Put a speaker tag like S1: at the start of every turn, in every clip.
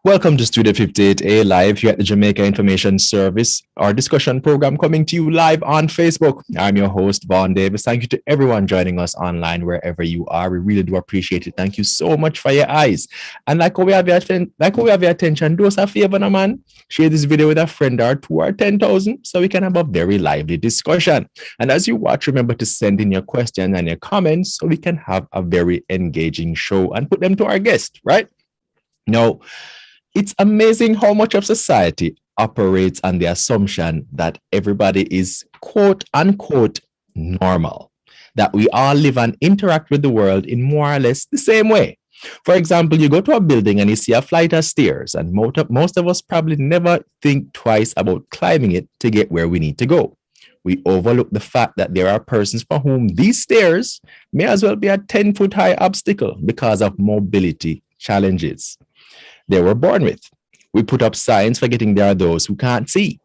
S1: Welcome to Studio 58A live here at the Jamaica Information Service, our discussion program coming to you live on Facebook. I'm your host, Vaughn Davis. Thank you to everyone joining us online wherever you are. We really do appreciate it. Thank you so much for your eyes. And like how we have your attention, do us a favor, no, man. Share this video with a friend or two or 10,000 so we can have a very lively discussion. And as you watch, remember to send in your questions and your comments so we can have a very engaging show and put them to our guest, right? Now, it's amazing how much of society operates on the assumption that everybody is quote unquote normal, that we all live and interact with the world in more or less the same way. For example, you go to a building and you see a flight of stairs, and most of us probably never think twice about climbing it to get where we need to go. We overlook the fact that there are persons for whom these stairs may as well be a 10-foot high obstacle because of mobility challenges they were born with. We put up signs forgetting there are those who can't see.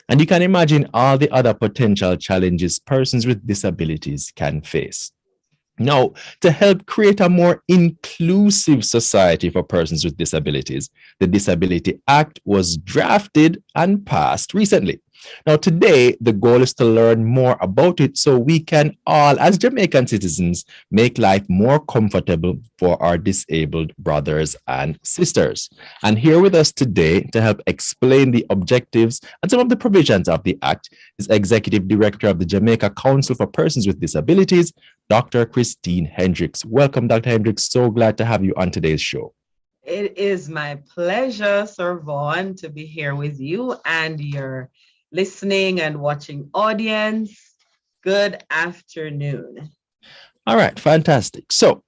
S1: And you can imagine all the other potential challenges persons with disabilities can face. Now, to help create a more inclusive society for persons with disabilities, the Disability Act was drafted and passed recently. Now, today, the goal is to learn more about it so we can all, as Jamaican citizens, make life more comfortable for our disabled brothers and sisters. And here with us today to help explain the objectives and some of the provisions of the Act is Executive Director of the Jamaica Council for Persons with Disabilities, Dr. Christine Hendricks. Welcome, Dr. Hendricks. So glad to have you on today's show.
S2: It is my pleasure, Sir Vaughn, to be here with you and your listening and watching audience. Good afternoon.
S1: All right, fantastic. So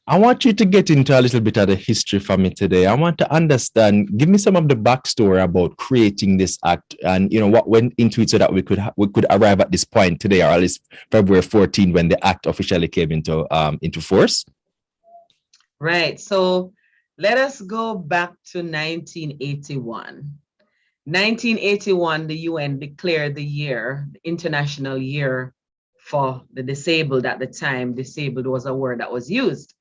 S1: I want you to get into a little bit of the history for me today. I want to understand, give me some of the backstory about creating this act and what went into it so that we could arrive at this point today, or at least February 14 when the act officially came into force.
S2: Right. So let us go back to 1981. 1981, the UN declared the year, the International Year for the Disabled. At the time, disabled was a word that was used.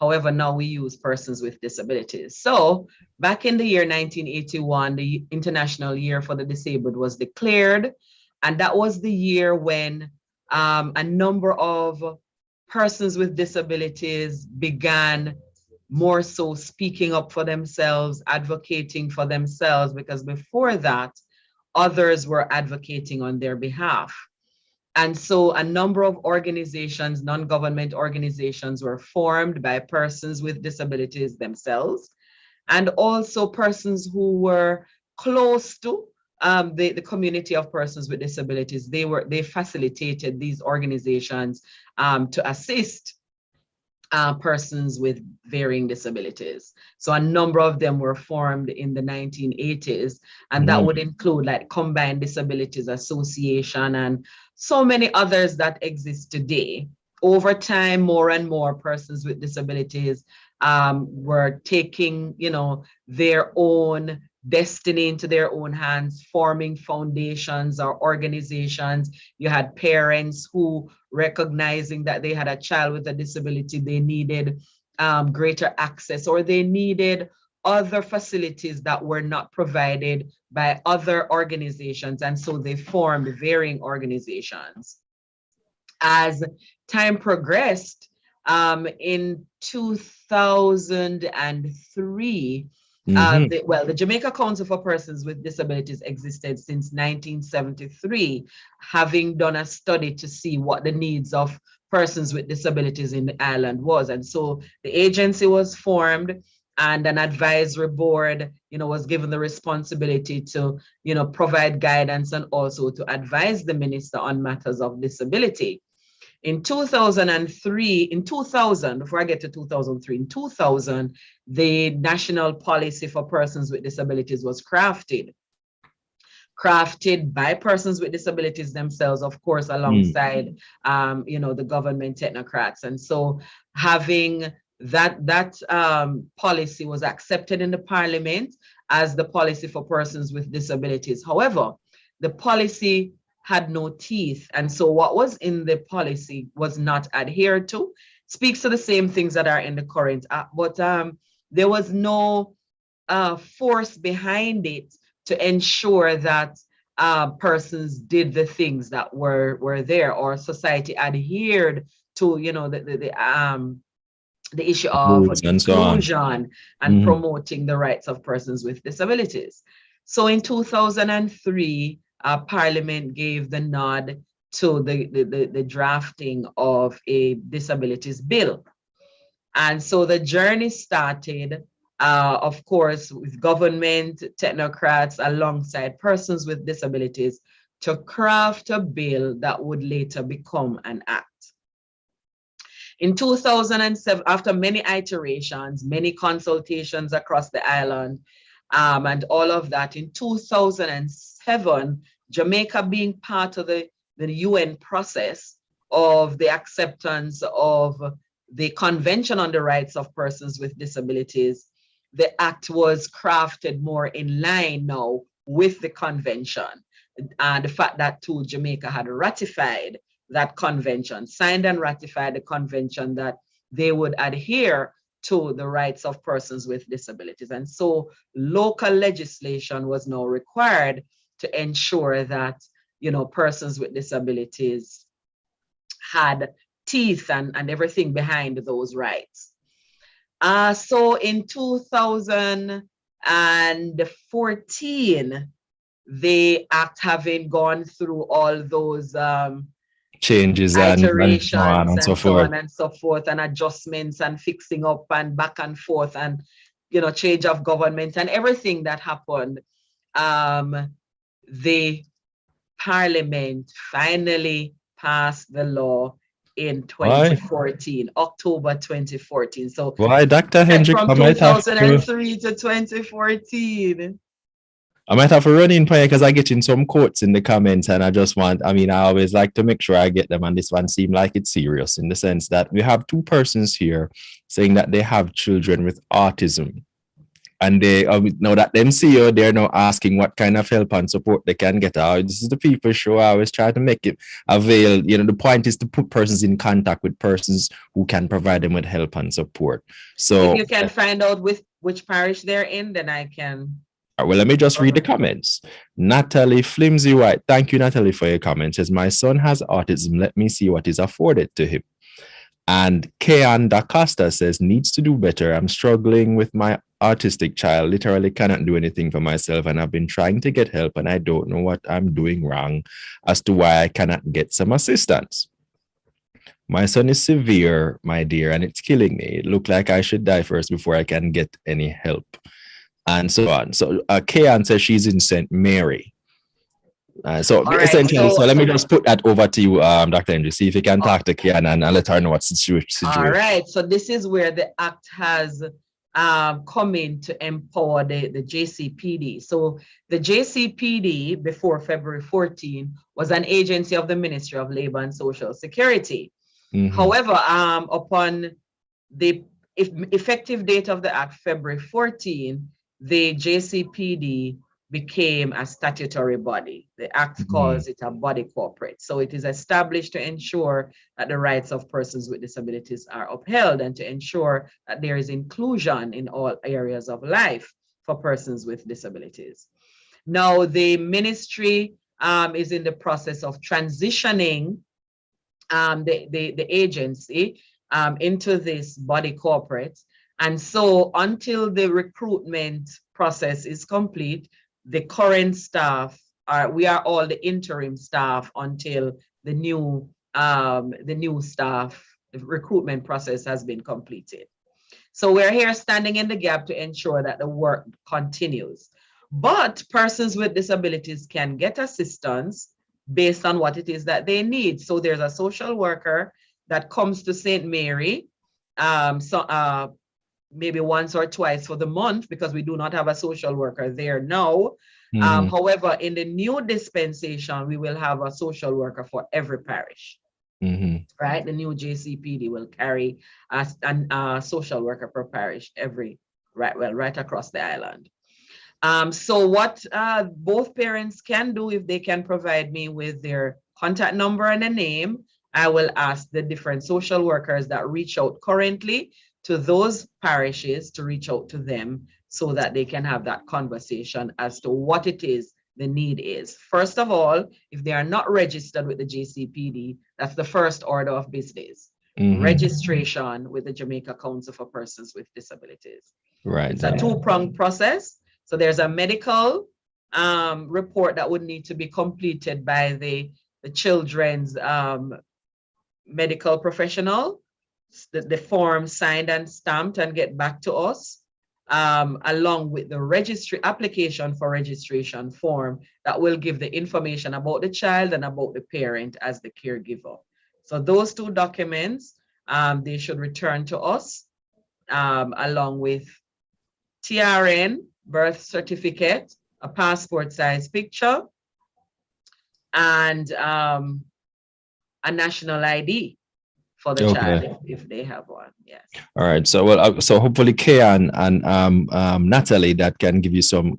S2: However, now we use persons with disabilities. So back in the year 1981, the International Year for the Disabled was declared. And that was the year when a number of persons with disabilities began more so speaking up for themselves, advocating for themselves, because before that, others were advocating on their behalf. And so a number of organizations, non-government organizations, were formed by persons with disabilities themselves, and also persons who were close to the community of persons with disabilities. They facilitated these organizations to assist persons with varying disabilities. So a number of them were formed in the 1980s, and that would include like Combined Disabilities Association and so many others that exist today. Over time, more and more persons with disabilities were taking, their own destiny into their own hands, forming foundations or organizations. You had parents who, recognizing that they had a child with a disability, they needed greater access, or they needed other facilities that were not provided by other organizations. And so they formed varying organizations. As time progressed, in 2003, the Jamaica Council for Persons with Disabilities existed since 1973, having done a study to see what the needs of persons with disabilities in the island was. And so the agency was formed, and an advisory board, was given the responsibility to, provide guidance and also to advise the minister on matters of disability. In 2000, before I get to 2003, in 2000, the National Policy for Persons with Disabilities was crafted by persons with disabilities themselves, of course, alongside, the government technocrats. And so having that policy was accepted in the parliament as the policy for persons with disabilities. However, the policy had no teeth. And so what was in the policy was not adhered to. Speaks to the same things that are in the current act, but there was no force behind it to ensure that persons did the things that were there, or society adhered to, the issue of
S1: Rules and so on.
S2: inclusion and
S1: Mhm.
S2: promoting the rights of persons with disabilities. So in 2003, Parliament gave the nod to the drafting of a disabilities bill. And so the journey started, of course, with government, technocrats, alongside persons with disabilities, to craft a bill that would later become an act. In 2007, after many iterations, many consultations across the island, and all of that, in 2007, Jamaica, being part of the UN process of the acceptance of the Convention on the Rights of Persons with Disabilities, the act was crafted more in line now with the convention. And the fact that too, Jamaica had ratified that convention, signed and ratified the convention that they would adhere to the rights of persons with disabilities. And so local legislation was now required to ensure that, persons with disabilities had teeth and everything behind those rights. So in 2014, the act, having gone through all those
S1: Changes and so on
S2: iterations
S1: and so
S2: and so
S1: forth.
S2: on and so forth, and adjustments and fixing up and back and forth, and change of government and everything that happened, the Parliament finally passed the law in
S1: Why?
S2: 2014, October 2014. So
S1: Why, Dr. Hendricks?
S2: from 2003 to 2014.
S1: I might have to run in prayer because I get in some quotes in the comments, and I always like to make sure I get them. And this one seemed like it's serious in the sense that we have two persons here saying that they have children with autism. And they know that them see you, they're now asking what kind of help and support they can get out. This is the people show. I always try to make it avail. The point is to put persons in contact with persons who can provide them with help and support. So
S2: if you can find out which parish they're in, then I can.
S1: well, let me just read the comments. Natalie Flimsy White. Thank you, Natalie, for your comment. Says, my son has autism. Let me see what is afforded to him. And Kean Da Costa says, needs to do better. I'm struggling with my autistic child, literally cannot do anything for myself, and I've been trying to get help, and I don't know what I'm doing wrong as to why I cannot get some assistance. My son is severe, my dear, and it's killing me. It looks like I should die first before I can get any help, and so on. So Kean says she's in St. Mary. So essentially, so let me just put that over to you, Dr. Andrew, see if you can talk to Kean and let her know what situation.
S2: All right. So this is where the act has come in to empower the JCPD. So the JCPD, before February 14, was an agency of the Ministry of Labor and Social Security. Mm-hmm. However, upon the effective date of the act, February 14, the JCPD became a statutory body. The act calls it a body corporate. So it is established to ensure that the rights of persons with disabilities are upheld and to ensure that there is inclusion in all areas of life for persons with disabilities. Now, the ministry is in the process of transitioning the agency into this body corporate. And so until the recruitment process is complete, the current staff we are all the interim staff until the new staff, the recruitment process has been completed. So we're here standing in the gap to ensure that the work continues. But persons with disabilities can get assistance based on what it is that they need. So there's a social worker that comes to St. Mary maybe once or twice for the month, because we do not have a social worker there now. However, in the new dispensation, we will have a social worker for every parish. Right? The new JCPD will carry a social worker per parish right across the island. So what both parents can do, if they can provide me with their contact number and a name, I will ask the different social workers that reach out currently to those parishes to reach out to them so that they can have that conversation as to what it is the need is. First of all, if they are not registered with the JCPD, that's the first order of business. Registration with the Jamaica Council for Persons with Disabilities.
S1: Right.
S2: It's a two-pronged process. So there's a medical report that would need to be completed by the children's medical professional, the form signed and stamped and get back to us, along with the registry application for registration form that will give the information about the child and about the parent as the caregiver. So those two documents, they should return to us, along with TRN, birth certificate, a passport size picture, and a national ID for the child if they have one. Yes.
S1: All right. So so hopefully Kay and Natalie that can give you some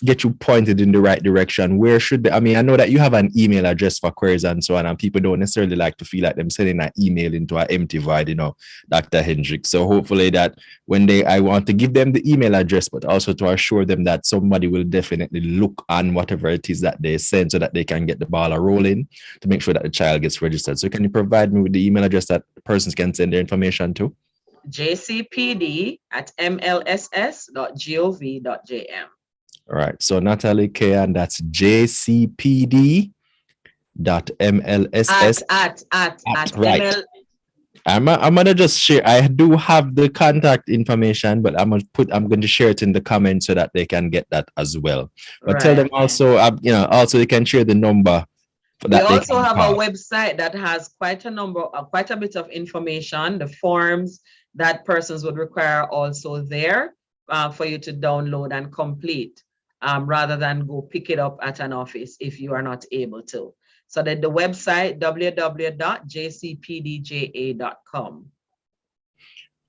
S1: get you pointed in the right direction. Where should they, I mean, I know that you have an email address for queries and so on, and people don't necessarily like to feel like them sending an email into an empty void, Dr. Hendricks. So hopefully that when I want to give them the email address, but also to assure them that somebody will definitely look on whatever it is that they send so that they can get the ball rolling to make sure that the child gets registered. So can you provide me with the email address that persons can send their information to?
S2: jcpd@mlss.gov.jm.
S1: All right. So Natalie K, and that's jcpd.mlss.
S2: At
S1: right.
S2: ML.
S1: I'm gonna just share. I do have the contact information, but I'm going to share it in the comments so that they can get that as well. But tell them also, also they can share the number.
S2: We also have a website that has quite a bit of information, the forms that persons would require also there for you to download and complete, rather than go pick it up at an office if you are not able to. So that the website, www.jcpdja.com.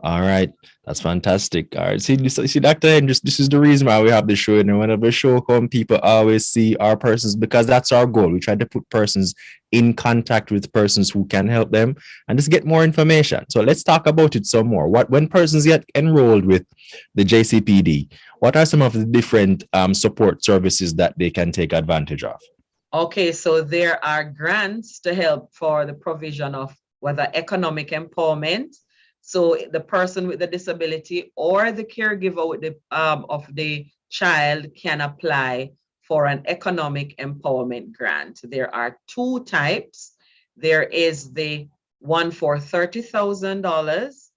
S1: All right, that's fantastic. All right, see, Dr. Hendricks, this is the reason why we have the show. And whenever the show comes, people always see our persons because that's our goal. We try to put persons in contact with persons who can help them and just get more information. So let's talk about it some more. When persons get enrolled with the JCPD, what are some of the different support services that they can take advantage of?
S2: Okay, so there are grants to help for the provision of whether economic empowerment. So the person with the disability or the caregiver with of the child can apply for an economic empowerment grant. There are two types. There is the one for $30,000,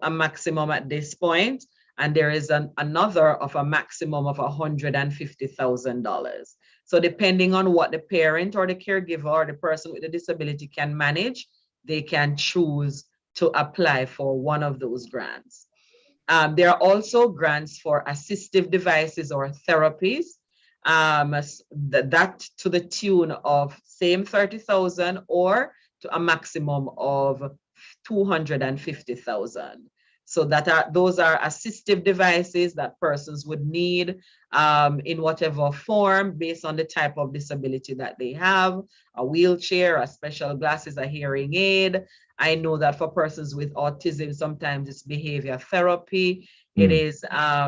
S2: a maximum at this point, and there is another of a maximum of $150,000. So depending on what the parent or the caregiver or the person with the disability can manage, they can choose to apply for one of those grants. There are also grants for assistive devices or therapies, that to the tune of same 30,000 or to a maximum of 250,000. So those are assistive devices that persons would need in whatever form based on the type of disability that they have, a wheelchair, a special glasses, a hearing aid. I know that for persons with autism, sometimes it's behavior therapy. It is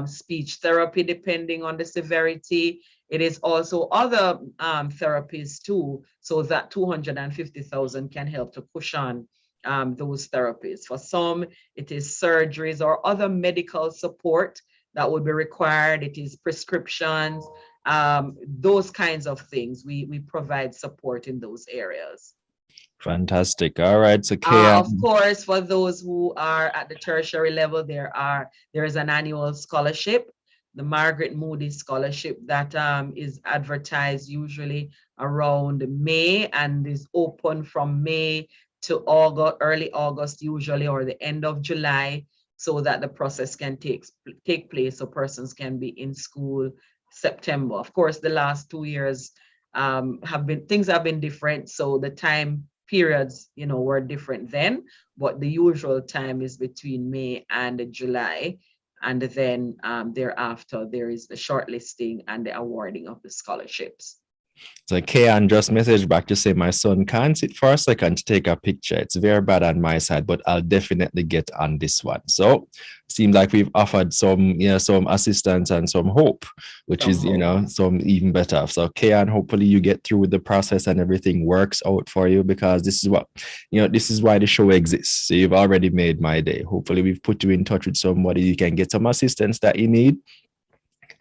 S2: speech therapy, depending on the severity. It is also other therapies too. So that 250,000 can help to cushion those therapies. For some, it is surgeries or other medical support that would be required. It is prescriptions, those kinds of things. We provide support in those areas.
S1: Fantastic. All right. So,
S2: of course, for those who are at the tertiary level, there is an annual scholarship, the Margaret Moody Scholarship, that is advertised usually around May and is open from May to August, early August usually, or the end of July, so that the process can take place so persons can be in school September. Of course, the last 2 years things have been different, so the time periods, were different then, but the usual time is between May and July. And then thereafter, there is the shortlisting and the awarding of the scholarships.
S1: So Kayan just messaged back to say my son can't sit for a second to take a picture. It's very bad on my side, but I'll definitely get on this one. So seems like we've offered some assistance and some hope, which is some even better. So Kayan, hopefully you get through with the process and everything works out for you, because this is why the show exists. So you've already made my day. Hopefully we've put you in touch with somebody you can get some assistance that you need.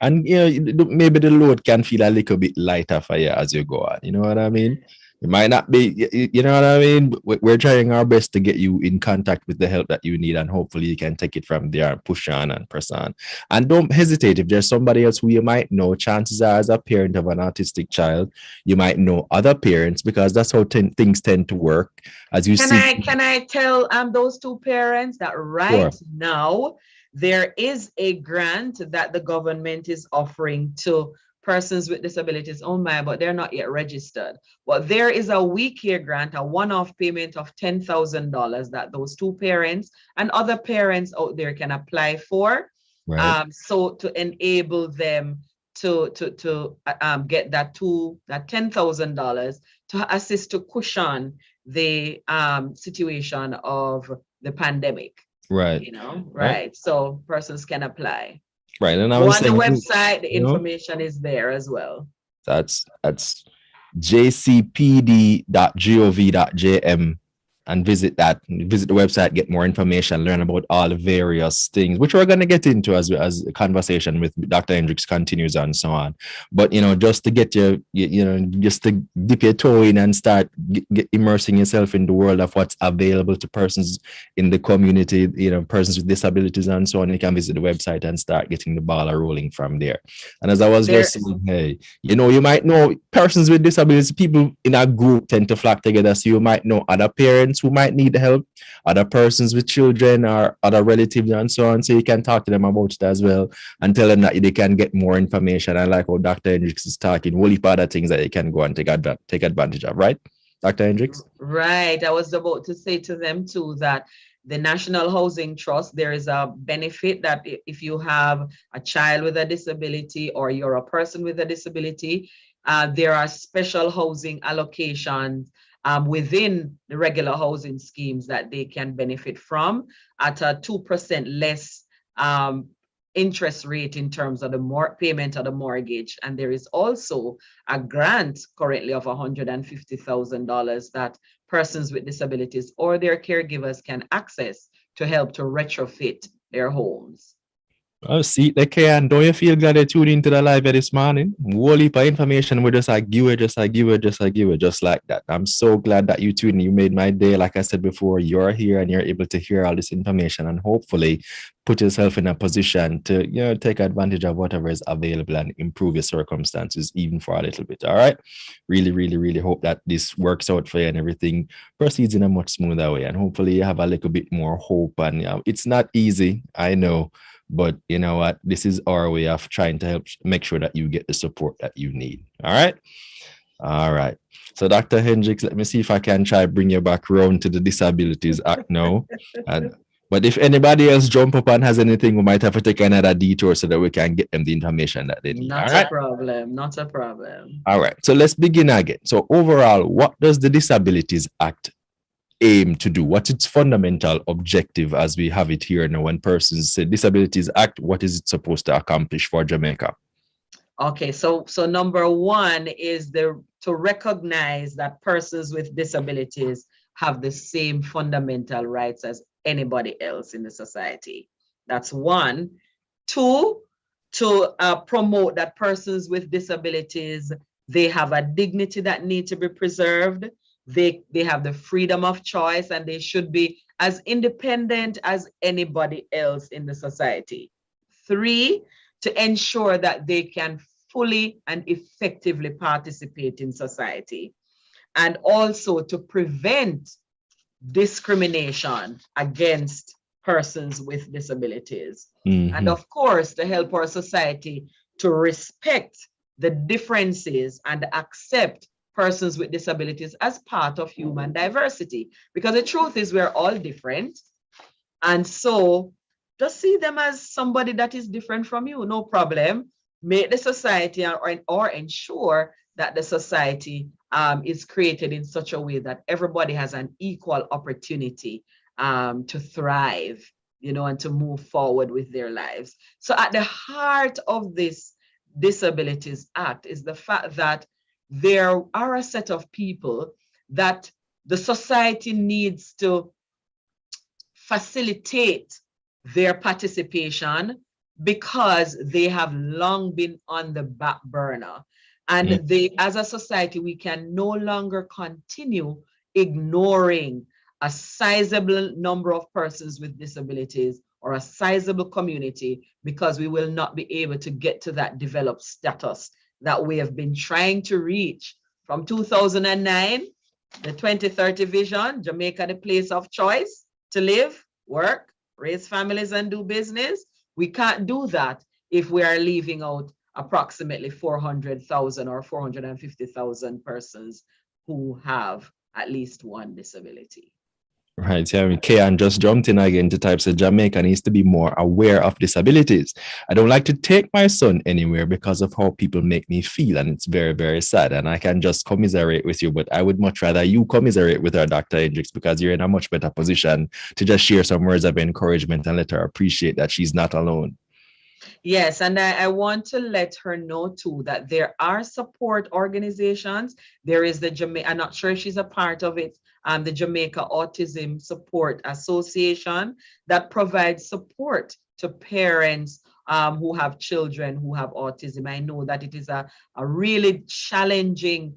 S1: And maybe the load can feel a little bit lighter for you as you go on. You know what I mean? It might not be, you know what I mean? We're trying our best to get you in contact with the help that you need, and hopefully you can take it from there and push on and press on. And don't hesitate. If there's somebody else who you might know, chances are, as a parent of an autistic child, you might know other parents, because that's how things tend to work. As you see.
S2: Can I tell those two parents that right now there is a grant that the government is offering to persons with disabilities. Oh my, but they're not yet registered. But there is a week-year grant, a one-off payment of $10,000 that those two parents and other parents out there can apply for.
S1: Right.
S2: So to enable them to get that $10,000 to assist to cushion the situation of the pandemic.
S1: Right.
S2: Right. So persons can apply.
S1: Right. And I
S2: Go
S1: was
S2: on the
S1: saying,
S2: website, the information is there as well.
S1: That's jcpd.gov.jm, and visit the website, get more information, learn about all the various things, which we're going to get into as the conversation with Dr. Hendricks continues and so on. But, just to get just to dip your toe in and start immersing yourself in the world of what's available to persons in the community, persons with disabilities and so on, you can visit the website and start getting the ball rolling from there. And as I was just saying, hey, you might know persons with disabilities, people in a group tend to flock together. So you might know other parents who might need help, other persons with children or other relatives and so on. So you can talk to them about it as well and tell them that they can get more information. And like how Dr. Hendricks is talking, whole heap of other things that they can go and take advantage of, right? Dr. Hendricks?
S2: Right. I was about to say to them too that the National Housing Trust, there is a benefit that if you have a child with a disability or you're a person with a disability, there are special housing allocations within the regular housing schemes that they can benefit from at a 2% less interest rate in terms of the payment of the mortgage. And there is also a grant currently of $150,000 that persons with disabilities or their caregivers can access to help to retrofit their homes.
S1: Oh, see, and don't you feel glad they tuned into the live this morning? Whole heap of information we just give it, just like that. I'm so glad that you tuned in. You made my day. Like I said before, you're here and you're able to hear all this information and hopefully put yourself in a position to, take advantage of whatever is available and improve your circumstances even for a little bit. All right. Really, really, really hope that this works out for you and everything proceeds in a much smoother way. And hopefully you have a little bit more hope. And it's not easy, I know. But you know what? This is our way of trying to help make sure that you get the support that you need. All right. All right. So Dr. Hendricks, let me see if I can try bring you back around to the Disabilities Act now. But if anybody else jump up and has anything, we might have to take another detour so that we can get them the information that they need.
S2: Not a problem. Not a problem.
S1: All right. So let's begin again. So overall, what does the Disabilities Act aim to do? What's its fundamental objective as we have it here now? When persons say Disabilities Act, what is it supposed to accomplish for Jamaica?
S2: Okay, so number one is to recognize that persons with disabilities have the same fundamental rights as anybody else in the society. That's one. Two, to promote that persons with disabilities, they have a dignity that needs to be preserved. They have the freedom of choice and they should be as independent as anybody else in the society. Three, to ensure that they can fully and effectively participate in society. And also to prevent discrimination against persons with disabilities. Mm-hmm. And of course, to help our society to respect the differences and accept persons with disabilities as part of human diversity. Because the truth is we're all different. And so just see them as somebody that is different from you, no problem. Make the society or ensure that the society is created in such a way that everybody has an equal opportunity to thrive, and to move forward with their lives. So at the heart of this Disabilities Act is the fact that there are a set of people that the society needs to facilitate their participation because they have long been on the back burner. And as a society, we can no longer continue ignoring a sizable number of persons with disabilities or a sizable community because we will not be able to get to that developed status that we have been trying to reach from 2009, the 2030 vision, Jamaica, the place of choice to live, work, raise families, and do business. We can't do that if we are leaving out approximately 400,000 or 450,000 persons who have at least one disability.
S1: Right. Yeah, I mean, Kayan just jumped in again to type, so Jamaica needs to be more aware of disabilities. I don't like to take my son anywhere because of how people make me feel, and it's very, very sad. And I can just commiserate with you, but I would much rather you commiserate with her, Dr. Hendricks, because you're in a much better position to just share some words of encouragement and let her appreciate that she's not alone.
S2: Yes, and I want to let her know too that there are support organizations. There is the Jamaica, I'm not sure if she's a part of it, the Jamaica Autism Support Association that provides support to parents who have children who have autism. I know that it is a really challenging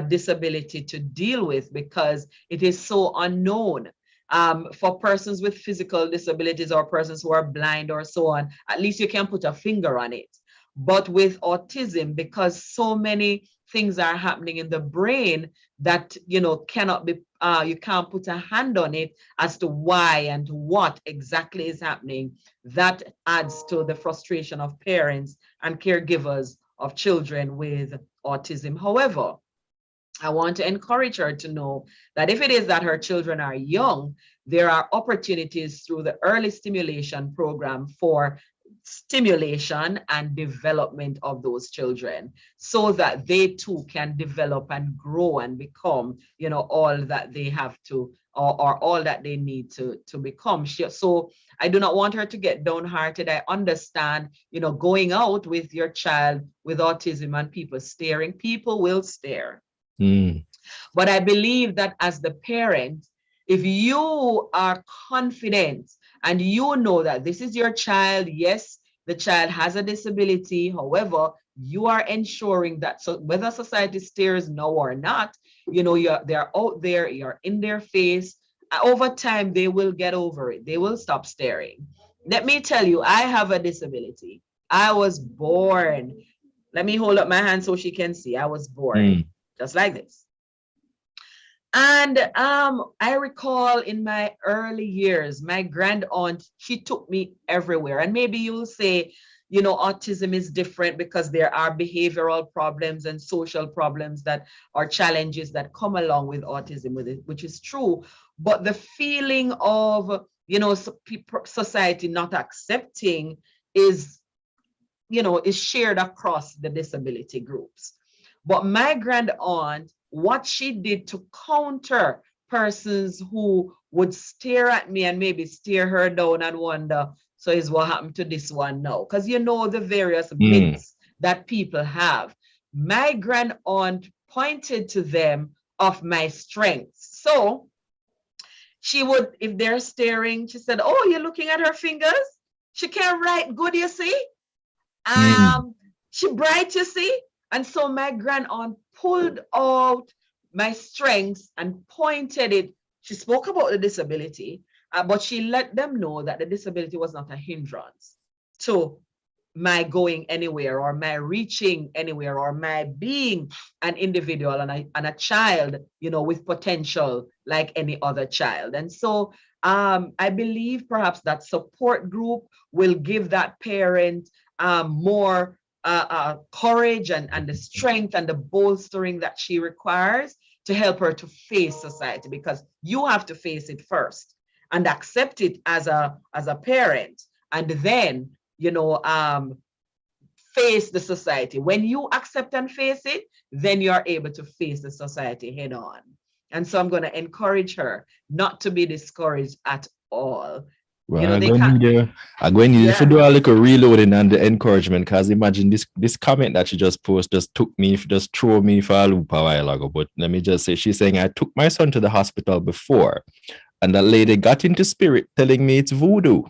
S2: disability to deal with because it is so unknown. For persons with physical disabilities or persons who are blind or so on, at least you can put a finger on it. But with autism, because so many things are happening in the brain that, cannot be, you can't put a hand on it as to why and what exactly is happening. That adds to the frustration of parents and caregivers of children with autism. However, I want to encourage her to know that if it is that her children are young, there are opportunities through the early stimulation program for stimulation and development of those children so that they too can develop and grow and become, all that they have to or all that they need to become. So I do not want her to get downhearted. I understand, going out with your child with autism and people staring, people will stare. But I believe that as the parent, if you are confident and you know that this is your child, yes, the child has a disability. However, you are ensuring that so whether society stares no or not, they're out there, you're in their face. Over time, they will get over it. They will stop staring. Let me tell you, I have a disability. I was born. Let me hold up my hand so she can see. I was born just like this. And I recall in my early years, my grand aunt, she took me everywhere. And maybe you'll say, autism is different because there are behavioral problems and social problems that are challenges that come along with autism, with it, which is true. But the feeling of, society not accepting is shared across the disability groups. But my grand aunt, what she did to counter persons who would stare at me and maybe stare her down and wonder, so is what happened to this one now? Because the various myths that people have. My grand aunt pointed to them of my strengths. So she would, if they're staring, she said, oh, you're looking at her fingers? She can write good, you see? She bright, you see? And so my grand aunt pulled out my strengths and pointed it. She spoke about the disability, but she let them know that the disability was not a hindrance to my going anywhere or my reaching anywhere or my being an individual and a child, with potential like any other child. And so I believe perhaps that support group will give that parent more courage and the strength and the bolstering that she requires to help her to face society, because you have to face it first and accept it as a parent, and then face the society. When you accept and face it, then you're able to face the society head on. And so I'm going to encourage her not to be discouraged at all.
S1: Well,
S2: You know,
S1: I'm
S2: they
S1: going
S2: can't.
S1: to need to
S2: Yeah.
S1: do a little reloading and the encouragement, because imagine this comment that she just posted just threw me for a loop a while ago. But let me just say, she's saying, I took my son to the hospital before, and that lady got into spirit telling me it's voodoo.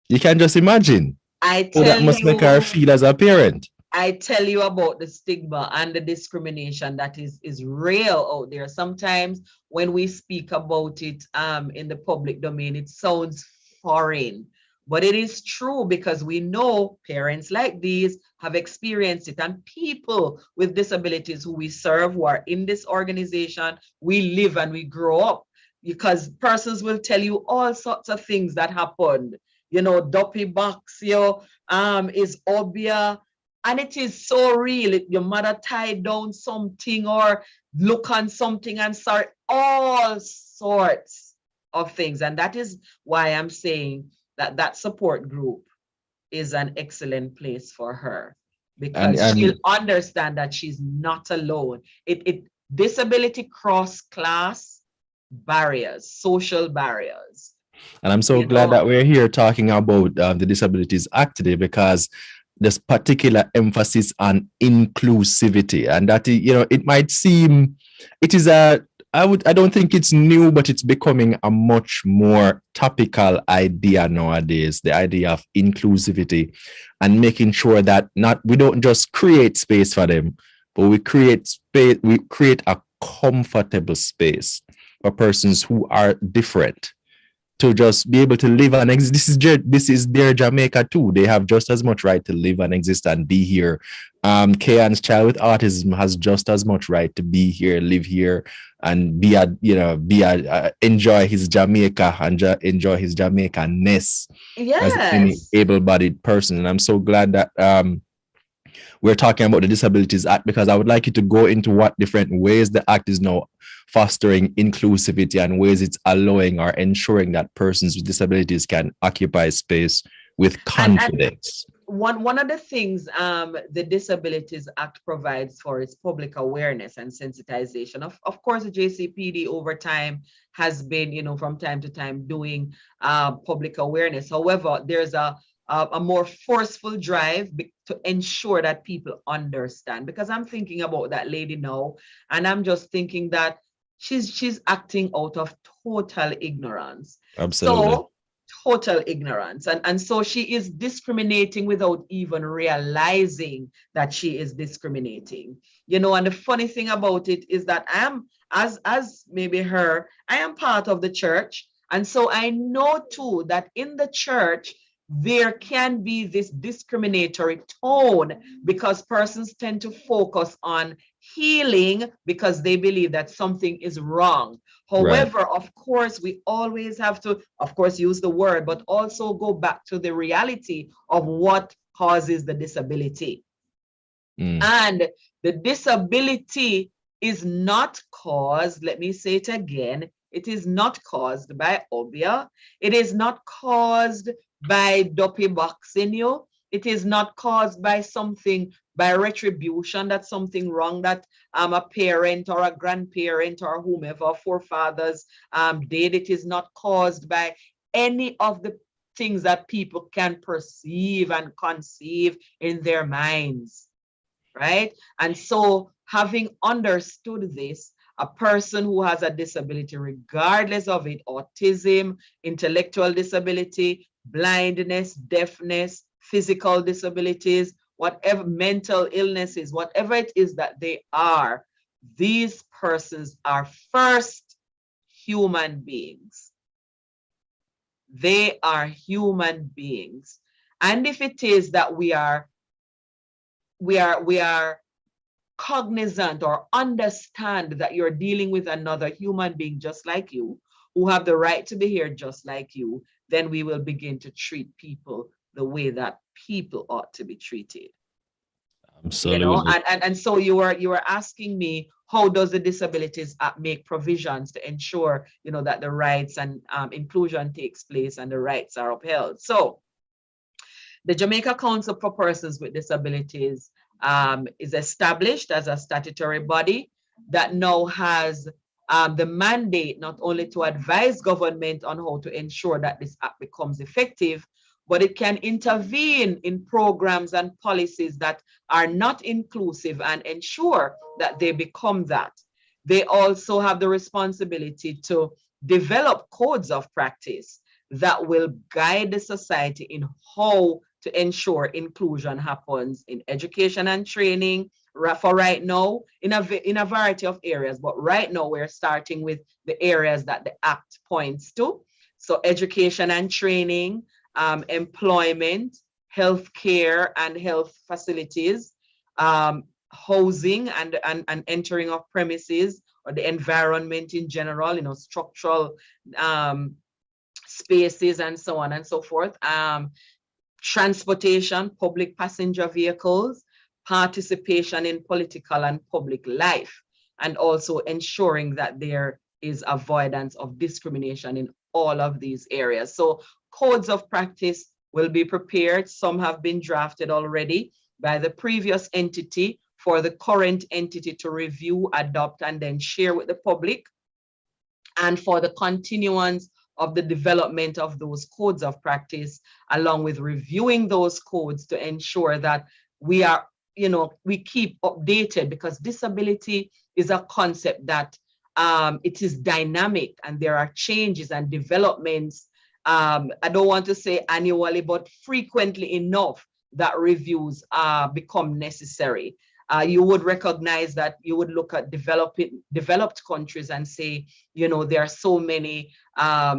S1: You can just imagine.
S2: I
S1: So that
S2: tell
S1: must make her
S2: you,
S1: feel as a parent.
S2: I tell you about the stigma and the discrimination that is real out there. Sometimes when we speak about it in the public domain, it sounds foreign, but it is true because we know parents like these have experienced it, and people with disabilities who we serve, who are in this organization, we live and we grow up, because persons will tell you all sorts of things that happened. You know, dopey box, is obia. And it is so real. Your mother tied down something or look on something and start all sorts of things. And that is why I'm saying that that support group is an excellent place for her, because she'll
S1: And
S2: understand that she's not alone. It disability cross class barriers, social barriers.
S1: I'm so
S2: You
S1: glad that
S2: know,
S1: we're here talking about the Disabilities Act today, because this particular emphasis on inclusivity, and that, it might seem, it is I don't think it's new, but it's becoming a much more topical idea nowadays, the idea of inclusivity, and making sure that we don't just create space for them, but we create a comfortable space for persons who are different to just be able to live and exist. This is their Jamaica too. They have just as much right to live and exist and be here. Kayan's child with autism has just as much right to be here, live here, and enjoy his Jamaica and enjoy his Jamaica-ness as any
S2: yes.
S1: able-bodied person. And I'm so glad that we're talking about the Disabilities Act, because I would like you to go into what different ways the act is now fostering inclusivity and ways it's allowing or ensuring that persons with disabilities can occupy space with
S2: And
S1: confidence.
S2: one of the things the Disabilities Act provides for is public awareness and sensitization. Of course, the JCPD over time has been, from time to time doing public awareness. However, there's a more forceful drive to ensure that people understand. Because I'm thinking about that lady now, and I'm just thinking that she's acting out of total ignorance.
S1: Absolutely.
S2: So total ignorance. And so she is discriminating without even realizing that she is discriminating. And the funny thing about it is that I am, as maybe her, I am part of the church. And so I know too that in the church, there can be this discriminatory tone, because persons tend to focus on healing because they believe that something is wrong.
S1: Right.
S2: However, of course, we always have to, of course, use the word, but also go back to the reality of what causes the disability. And the disability is not caused, let me say it again, it is not caused by obia. It is not caused by dopey boxing you. It is not caused by something, by retribution, that something wrong that a parent or a grandparent or whomever, forefathers did. It is not caused by any of the things that people can perceive and conceive in their minds, right? And so, having understood this, a person who has a disability, regardless of it, autism, intellectual disability, blindness, deafness, physical disabilities, whatever, mental illnesses, whatever it is that they are, these persons are first human beings. They are human beings. And if it is that we are cognizant or understand that you're dealing with another human being just like you, who have the right to be here just like you, then we will begin to treat people the way that people ought to be treated.
S1: Absolutely.
S2: And so you were asking me, how does the Disabilities Act make provisions to ensure that the rights and inclusion takes place and the rights are upheld? So The Jamaica Council for Persons with Disabilities is established as a statutory body that now has the mandate not only to advise government on how to ensure that this act becomes effective, but it can intervene in programs and policies that are not inclusive and ensure that they become that. They also have the responsibility to develop codes of practice that will guide the society in how to ensure inclusion happens in education and training for right now in a variety of areas. But right now we're starting with the areas that the Act points to. So education and training, employment, healthcare and health facilities, housing and entering of premises or the environment in general, structural spaces and so on and so forth. Transportation, public passenger vehicles, participation in political and public life, and also ensuring that there is avoidance of discrimination in all of these areas. So codes of practice will be prepared. Some have been drafted already by the previous entity for the current entity to review, adopt, and then share with the public. And for the continuance of the development of those codes of practice, along with reviewing those codes to ensure that we are, we keep updated, because disability is a concept that it is dynamic and there are changes and developments. I don't want to say annually, but frequently enough that reviews become necessary. You would recognize that you would look at developed countries and say, there are so many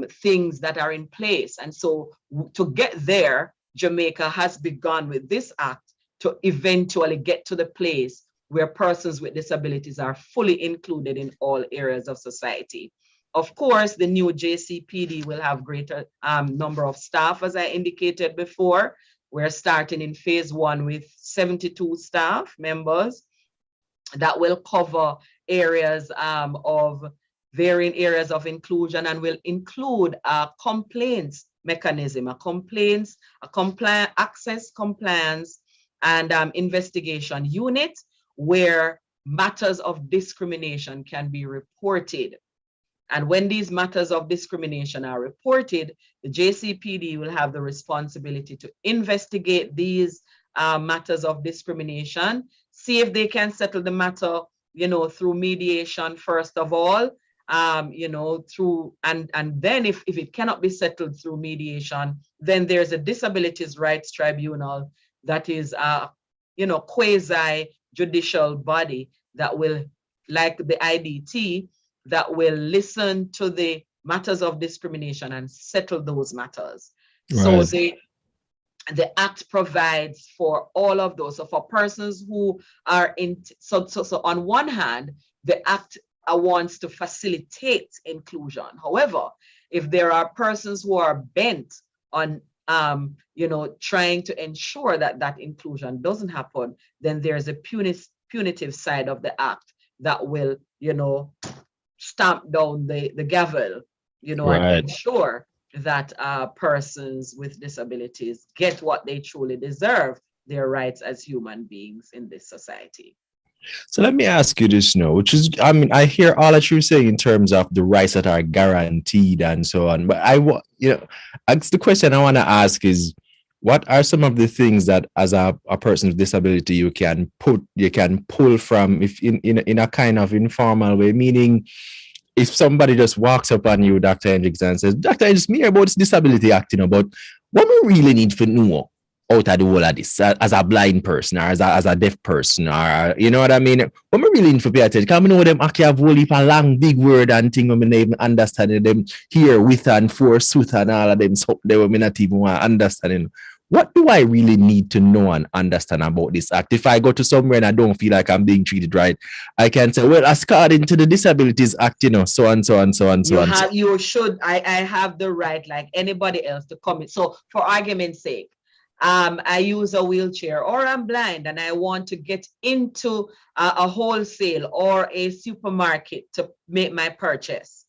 S2: things that are in place. And so to get there, Jamaica has begun with this act to eventually get to the place where persons with disabilities are fully included in all areas of society. Of course, the new JCPD will have greater number of staff, as I indicated before. We're starting in phase 1 with 72 staff members that will cover areas of varying areas of inclusion, and will include a complaints mechanism, access, compliance, and investigation unit where matters of discrimination can be reported. And when these matters of discrimination are reported, the JCPD will have the responsibility to investigate these matters of discrimination, see if they can settle the matter, through mediation, first of all, through, and then if it cannot be settled through mediation, then there's a disabilities rights tribunal that is quasi judicial body that will, like the IDT, that will listen to the matters of discrimination and settle those matters. Right. So the act provides for all of those. So for persons who are so on one hand, the act wants to facilitate inclusion. However, if there are persons who are bent on trying to ensure that inclusion doesn't happen, then there's a punitive side of the act that will, stamp down the gavel, right, and ensure that persons with disabilities get what they truly deserve, their rights as human beings in this society.
S1: So let me ask you this now, which is, I hear all that you're saying in terms of the rights that are guaranteed and so on. But the question I want to ask is, what are some of the things that, as a person with disability, you can pull from, if in a kind of informal way, meaning if somebody just walks up on you, Dr. Hendricks, and says, Dr. Hendricks, me about this Disability Act, but what we really need to know out of the whole of this, as a blind person or as a deaf person, or you know what I mean? What we really need to pay attention, because I know them actually have whole heap of long, big word and thing, when I even understand them here with and forsooth and all of them, so they will not even want to understand. What do I really need to know and understand about this act? If I go to somewhere and I don't feel like I'm being treated right, I can say, well, according to the Disabilities Act, so on, so on, so on, so on.
S2: You should, I have the right, like anybody else, to come in. So for argument's sake, I use a wheelchair, or I'm blind and I want to get into a wholesale or a supermarket to make my purchase.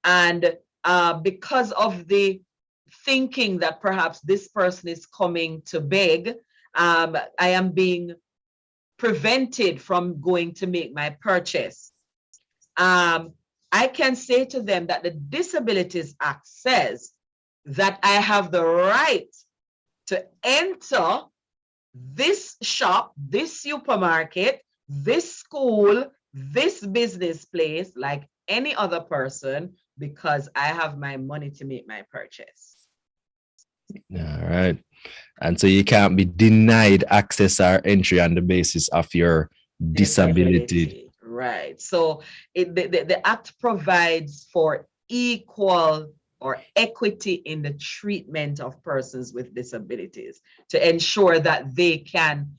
S2: And because of the thinking that perhaps this person is coming to beg, I am being prevented from going to make my purchase. I can say to them that the Disabilities Act says that I have the right to enter this shop, this supermarket, this school, this business place like any other person because I have my money to make my purchase.
S1: All right. And so you can't be denied access or entry on the basis of your disability.
S2: Right. So the Act provides for equal or equity in the treatment of persons with disabilities to ensure that they can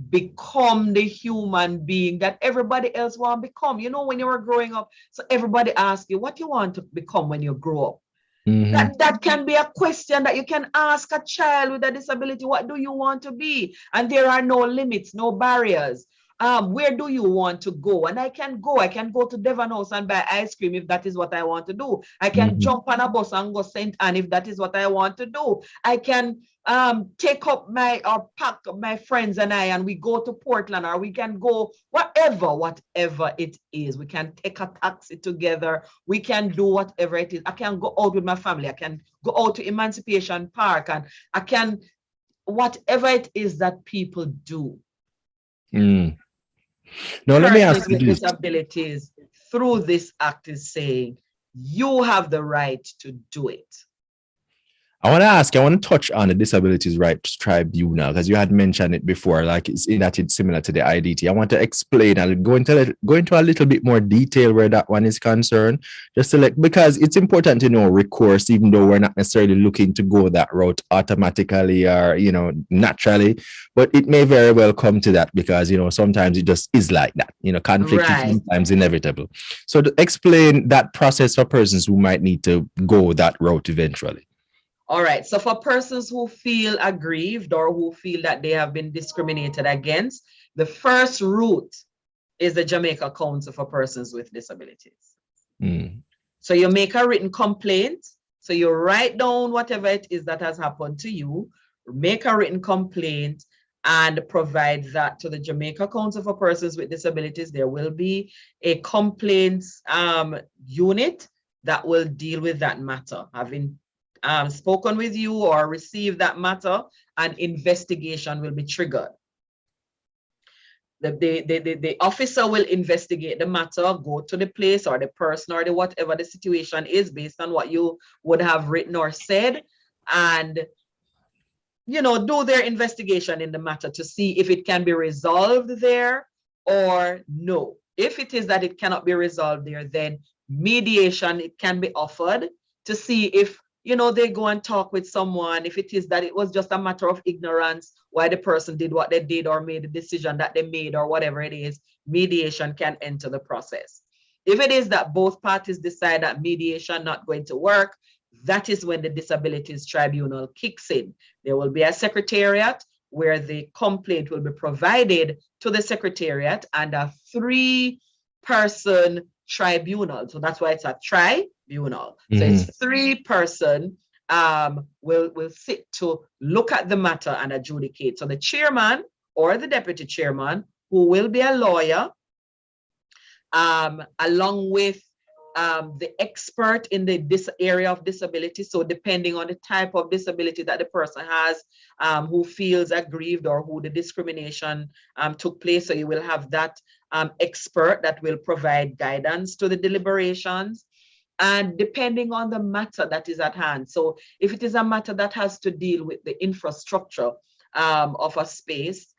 S2: become the human being that everybody else want to become. You know, when you were growing up, so everybody asks you, what you want to become when you grow up? That can be a question that you can ask a child with a disability. What do you want to be? And there are no limits, no barriers. Where do you want to go? And I can go to Devon House and buy ice cream if that is what I want to do. I can jump on a bus and go St. Anne if that is what I want to do. I can take up pack my friends and I, and we go to Portland, or we can go whatever it is. We can take a taxi together. We can do whatever it is. I can go out with my family. I can go out to Emancipation Park, and I can, whatever it is that people do.
S1: Now, let me ask you this.
S2: Disabilities through this act is saying you have the right to do it.
S1: I want to touch on the Disabilities Rights Tribunal, because you had mentioned it before, like it's similar to the IDT. I want to explain and go into a little bit more detail where that one is concerned, just to because it's important to know recourse, even though we're not necessarily looking to go that route automatically or, naturally, but it may very well come to that because, sometimes it just is like that, conflict is sometimes inevitable. So to explain that process for persons who might need to go that route eventually.
S2: All right. So for persons who feel aggrieved or who feel that they have been discriminated against, the first route is the Jamaica Council for Persons with Disabilities. So you make a written complaint. So you write down whatever it is that has happened to you, make a written complaint, and provide that to the Jamaica Council for Persons with Disabilities. There will be a complaints unit that will deal with that matter. Having spoken with you or received that matter, an investigation will be triggered. The officer will investigate the matter, go to the place or the person or whatever the situation is based on what you would have written or said, and do their investigation in the matter to see if it can be resolved there or no. If it is that it cannot be resolved there, then mediation, it can be offered to see if they go and talk with someone. If it is that it was just a matter of ignorance, why the person did what they did or made the decision that they made or whatever it is, mediation can enter the process. If it is that both parties decide that mediation not going to work, that is when the Disabilities Tribunal kicks in. There will be a secretariat where the complaint will be provided to the secretariat and a 3-person tribunal. So that's why it's a tribunal. So it's 3-person will sit to look at the matter and adjudicate. So the chairman or the deputy chairman, who will be a lawyer, along with the expert in this area of disability. So depending on the type of disability that the person has, who feels aggrieved or who the discrimination took place. So you will have that expert that will provide guidance to the deliberations. And depending on the matter that is at hand. So if it is a matter that has to deal with the infrastructure of a space,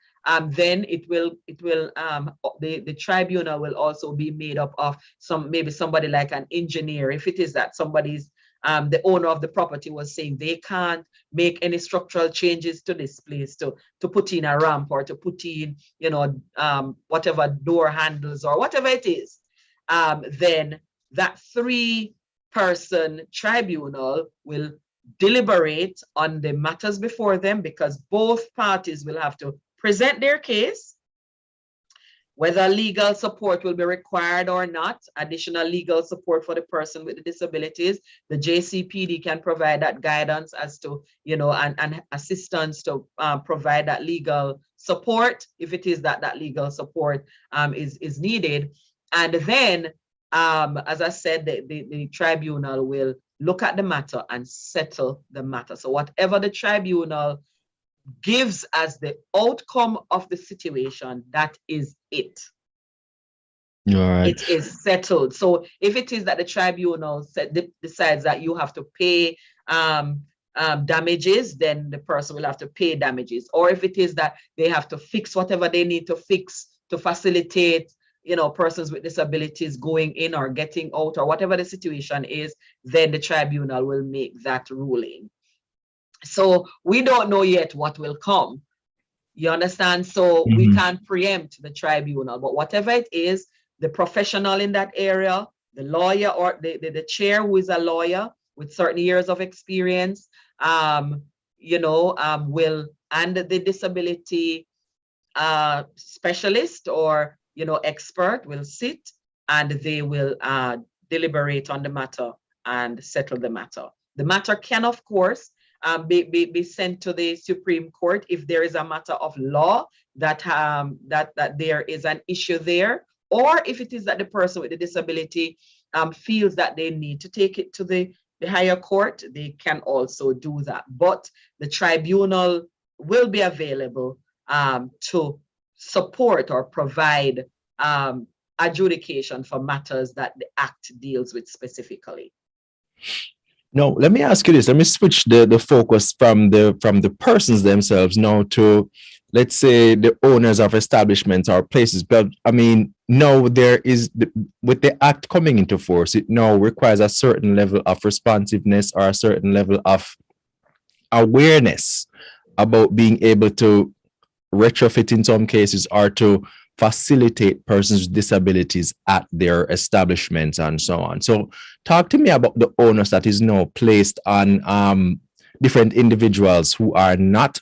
S2: then the tribunal will also be made up of maybe somebody like an engineer. If it is that somebody's the owner of the property was saying they can't make any structural changes to this place to put in a ramp or to put in whatever door handles or whatever it is, then that 3-person tribunal will deliberate on the matters before them, because both parties will have to present their case, Whether legal support will be required or not, additional legal support for the person with the disabilities, the JCPD can provide that guidance as to, and assistance to provide that legal support if it is that legal support is needed. And then, as I said, the tribunal will look at the matter and settle the matter. So whatever the tribunal gives as the outcome of the situation, that is it.
S1: All right.
S2: It is settled. So if it is that the tribunal decides that you have to pay damages, then the person will have to pay damages. Or if it is that they have to fix whatever they need to fix to facilitate, persons with disabilities going in or getting out, or whatever the situation is, then the tribunal will make that ruling. So we don't know yet what will come. You understand? So we can't preempt the tribunal, but whatever it is, the professional in that area, the lawyer or the chair who is a lawyer with certain years of experience, will, and the disability specialist or, expert will sit and they will deliberate on the matter and settle the matter. The matter can, of course, be sent to the Supreme Court if there is a matter of law that there is an issue there, or if it is that the person with the disability feels that they need to take it to the higher court, they can also do that. But the tribunal will be available to support or provide adjudication for matters that the Act deals with specifically.
S1: Now, let me ask you this. Let me switch the focus from the persons themselves now to, let's say, the owners of establishments or places. But I mean, no, there is, with the Act coming into force, it now requires a certain level of responsiveness or a certain level of awareness about being able to retrofit in some cases or to facilitate persons with disabilities at their establishments and so on. So talk to me about the onus that is now placed on different individuals who are not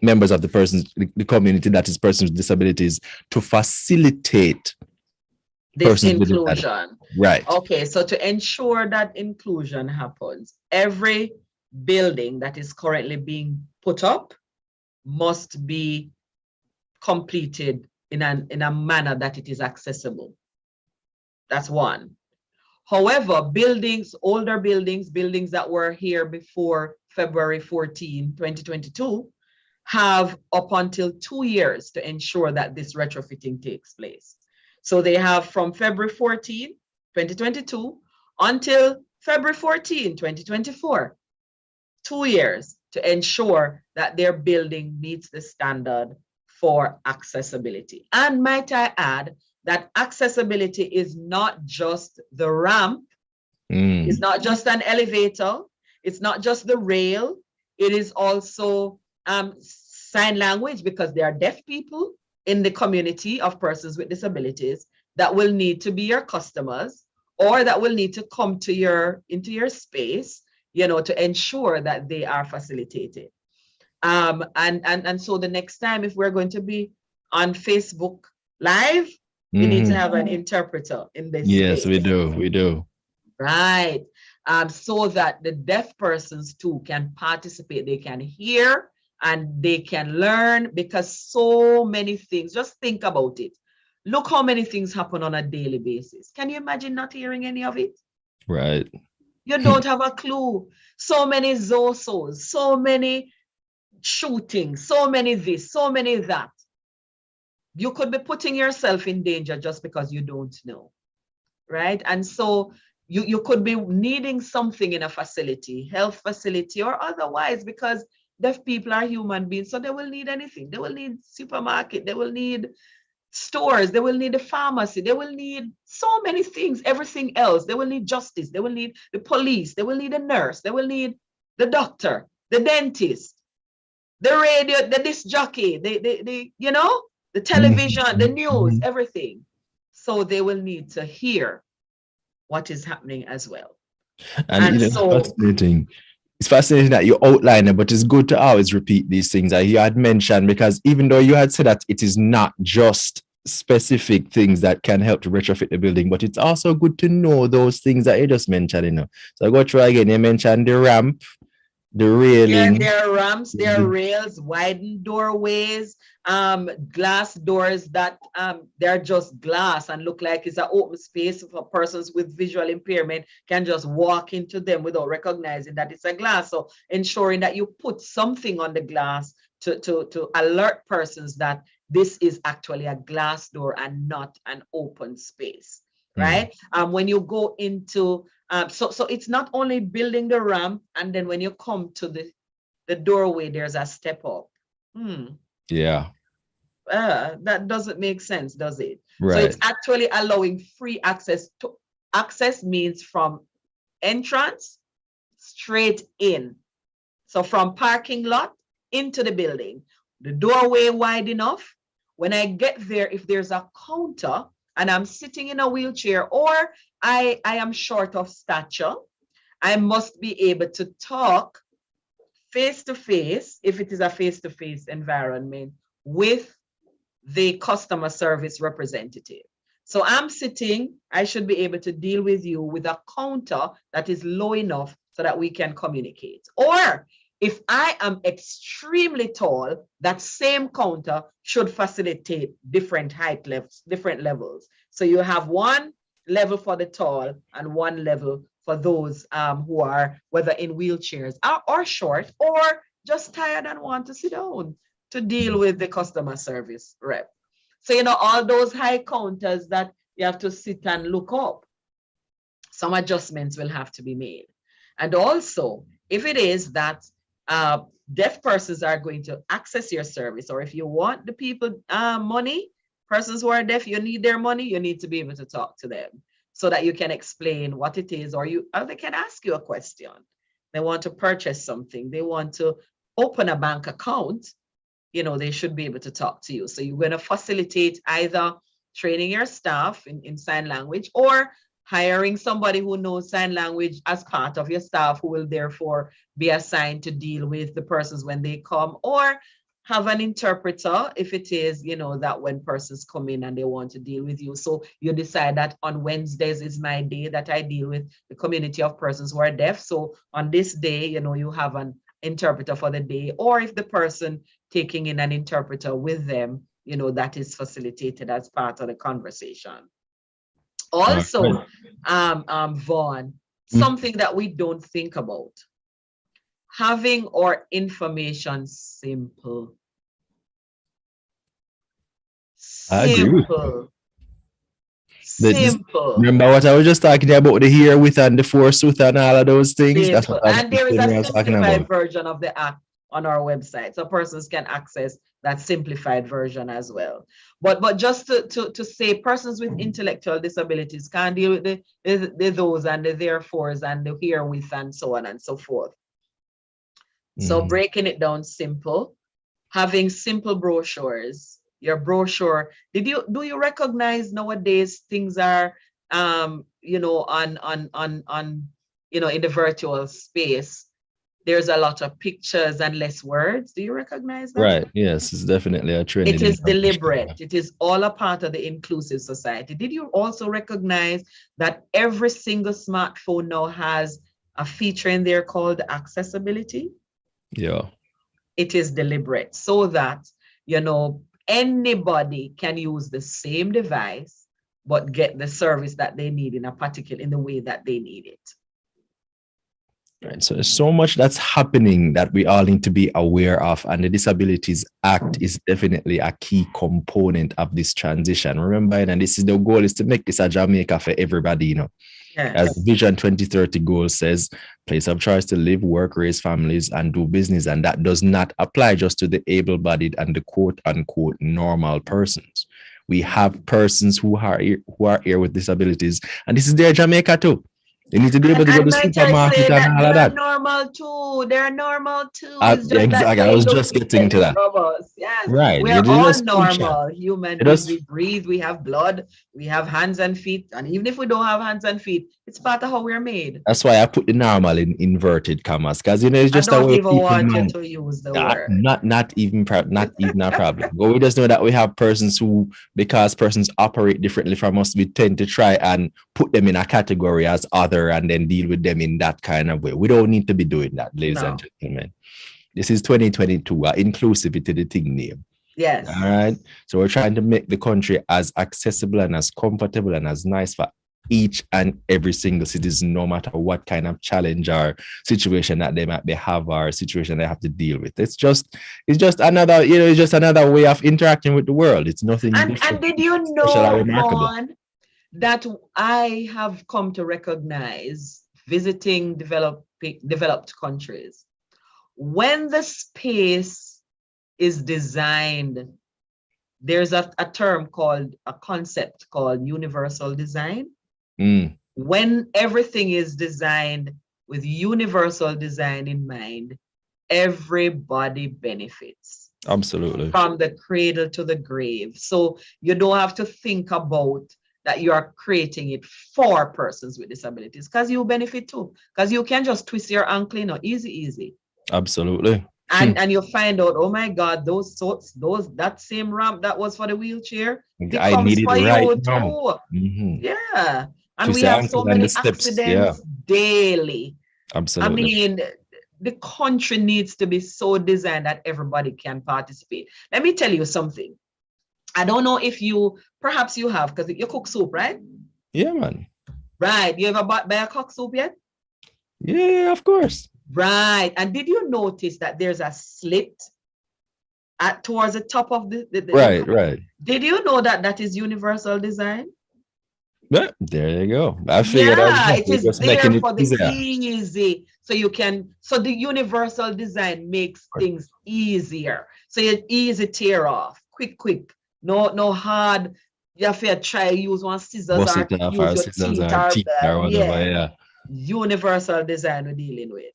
S1: members of the community, that is persons with disabilities, to facilitate
S2: this inclusion.
S1: Right.
S2: Okay, so to ensure that inclusion happens, every building that is currently being put up must be completed in a manner that it is accessible. That's one. However, older buildings that were here before February 14, 2022, have up until 2 years to ensure that this retrofitting takes place. So they have from February 14, 2022 until February 14, 2024, 2 years to ensure that their building meets the standard for accessibility. And might I add that accessibility is not just the ramp, it's not just an elevator, it's not just the rail, it is also sign language, because there are deaf people in the community of persons with disabilities that will need to be your customers or that will need to come to into your space, to ensure that they are facilitated. And so the next time, if we're going to be on Facebook Live, you need to have an interpreter in this
S1: Yes,
S2: space.
S1: we do.
S2: Right. So that the deaf persons too can participate, they can hear and they can learn, because so many things, just think about it. Look how many things happen on a daily basis. Can you imagine not hearing any of it?
S1: Right.
S2: You don't have a clue. So many zosos, so many shootings, so many this, so many that. You could be putting yourself in danger just because you don't know, right? And so you could be needing something in a facility, health facility or otherwise, because deaf people are human beings, so they will need anything. They will need supermarket, they will need stores, they will need a pharmacy, they will need so many things, everything else. They will need justice, they will need the police, they will need a nurse, they will need the doctor, the dentist, the radio, the disc jockey, the television, the news, everything. So they will need to hear what is happening as well.
S1: And so fascinating. It's fascinating that you outline it, but it's good to always repeat these things that you had mentioned, because even though you had said that it is not just specific things that can help to retrofit the building, but it's also good to know those things that you just mentioned. So I go try again. You mentioned the ramp, the railing.
S2: There are ramps, there are rails, widened doorways, glass doors that they're just glass and look like it's an open space for persons with visual impairment can just walk into them without recognizing that it's a glass. So ensuring that you put something on the glass to alert persons that this is actually a glass door and not an open space, right? When you go into so it's not only building the ramp, and then when you come to the doorway, there's a step up.
S1: Yeah.
S2: That doesn't make sense, does it?
S1: Right.
S2: So it's actually allowing free access. Access means from entrance straight in. So from parking lot into the building, the doorway wide enough. When I get there, if there's a counter and I'm sitting in a wheelchair or I am short of stature, I must be able to talk face to face, if it is a face-to-face environment, with the customer service representative. So I'm sitting, I should be able to deal with you with a counter that is low enough so that we can communicate. Or if I am extremely tall, that same counter should facilitate different height levels, different levels. So you have one level for the tall and one level for those who are whether in wheelchairs or short or just tired and want to sit down to deal with the customer service rep. So, all those high counters that you have to sit and look up, some adjustments will have to be made. And also, if it is that deaf persons are going to access your service, or if you want the people money, persons who are deaf, you need their money, you need to be able to talk to them so that you can explain what it is, or they can ask you a question. They want to purchase something, they want to open a bank account, they should be able to talk to you. So you're going to facilitate either training your staff in sign language or hiring somebody who knows sign language as part of your staff, who will therefore be assigned to deal with the persons when they come, or have an interpreter if it is, that when persons come in and they want to deal with you. So you decide that on Wednesdays is my day that I deal with the community of persons who are deaf. So on this day, you have an interpreter for the day, or if the person taking in an interpreter with them, that is facilitated as part of the conversation. Also, Vaughn, something that we don't think about, having our information simple.
S1: I agree.
S2: Simple.
S1: Remember what I was just talking about, the herewith and the forsooth and all of those things?
S2: That's what and there is a simplified version of the act on our website, so persons can access that simplified version as well. But just to say, persons with intellectual disabilities can deal with the those and the therefores and the herewith and so on and so forth. So breaking it down simple, having simple brochures. Your brochure, do you recognize nowadays things are on in the virtual space, there's a lot of pictures and less words. Do you recognize that?
S1: Right. Yes, it's definitely a trend.
S2: It is deliberate. It is all a part of the inclusive society. Did you also recognize that every single smartphone now has a feature in there called accessibility?
S1: Yeah.
S2: It is deliberate so that, anybody can use the same device, but get the service that they need in the way that they need it.
S1: Right. So there's so much that's happening that we all need to be aware of, and the Disabilities Act is definitely a key component of this transition. Remember, and this is the goal, is to make this a Jamaica for everybody,
S2: Yes.
S1: As the Vision 2030 goal says, place of choice to live, work, raise families, and do business. And that does not apply just to the able-bodied and the quote-unquote normal persons. We have persons who are here with disabilities, and this is their Jamaica too. They need to be able to go to the supermarket and all of that.
S2: They're normal too.
S1: Exactly. I was just getting to that.
S2: Yes,
S1: Right.
S2: we're
S1: You
S2: all
S1: just function.
S2: normal human
S1: You
S2: beings.
S1: just
S2: We breathe, we have blood, we have hands and feet. And even if we don't have hands and feet, it's part of how we're made.
S1: That's why I put the normal in inverted commas, because it's
S2: I
S1: just a
S2: don't
S1: way
S2: even
S1: people
S2: want you
S1: man.
S2: to use the word.
S1: Not even a problem. But we just know that we have persons who, because persons operate differently from us, we tend to try and put them in a category as other and then deal with them in that kind of way. We don't need to be doing that, ladies and
S2: No.
S1: gentlemen. This is 2022, inclusivity the thing name.
S2: Yes.
S1: All right. So we're trying to make the country as accessible and as comfortable and as nice for each and every single citizen, no matter what kind of challenge or situation that they might be have or situation they have to deal with. It's just another, it's just another way of interacting with the world. It's nothing
S2: And
S1: different,
S2: did you
S1: special or
S2: know,
S1: remarkable.
S2: Vaughn, that I have come to recognize visiting developed countries, when the space is designed, there's a term called, a concept called universal design. When everything is designed with universal design in mind, everybody benefits.
S1: Absolutely.
S2: From the cradle to the grave. So you don't have to think about that you are creating it for persons with disabilities, because you benefit too. Because you can just twist your ankle, easy.
S1: Absolutely.
S2: And you find out, oh my God, that same ramp that was for the wheelchair, it
S1: I
S2: comes
S1: need
S2: for
S1: it right
S2: you
S1: now.
S2: too. Yeah. And
S1: Twist
S2: we
S1: your
S2: have so
S1: ankle and the
S2: many
S1: steps. Yeah,
S2: accidents daily. I
S1: absolutely.
S2: mean, the country needs to be so designed that everybody can participate. Let me tell you something. I don't know if perhaps you have, because you cook soup, right?
S1: Yeah, man.
S2: Right. You ever buy a cook soup yet?
S1: Yeah, of course.
S2: Right. And did you notice that there's a slit towards the top of the
S1: Right.
S2: Did you know that is universal design?
S1: Yeah, there you go. I figured
S2: it is
S1: just
S2: there
S1: making it
S2: for the
S1: easier.
S2: easy. So the universal design makes things easier. So you easy tear off, quick. No hard. You have to try use one scissors
S1: Bust
S2: or
S1: it off
S2: use
S1: or
S2: your
S1: scissors
S2: teeth
S1: or whatever.
S2: yeah.
S1: Yeah.
S2: Universal design we're dealing with.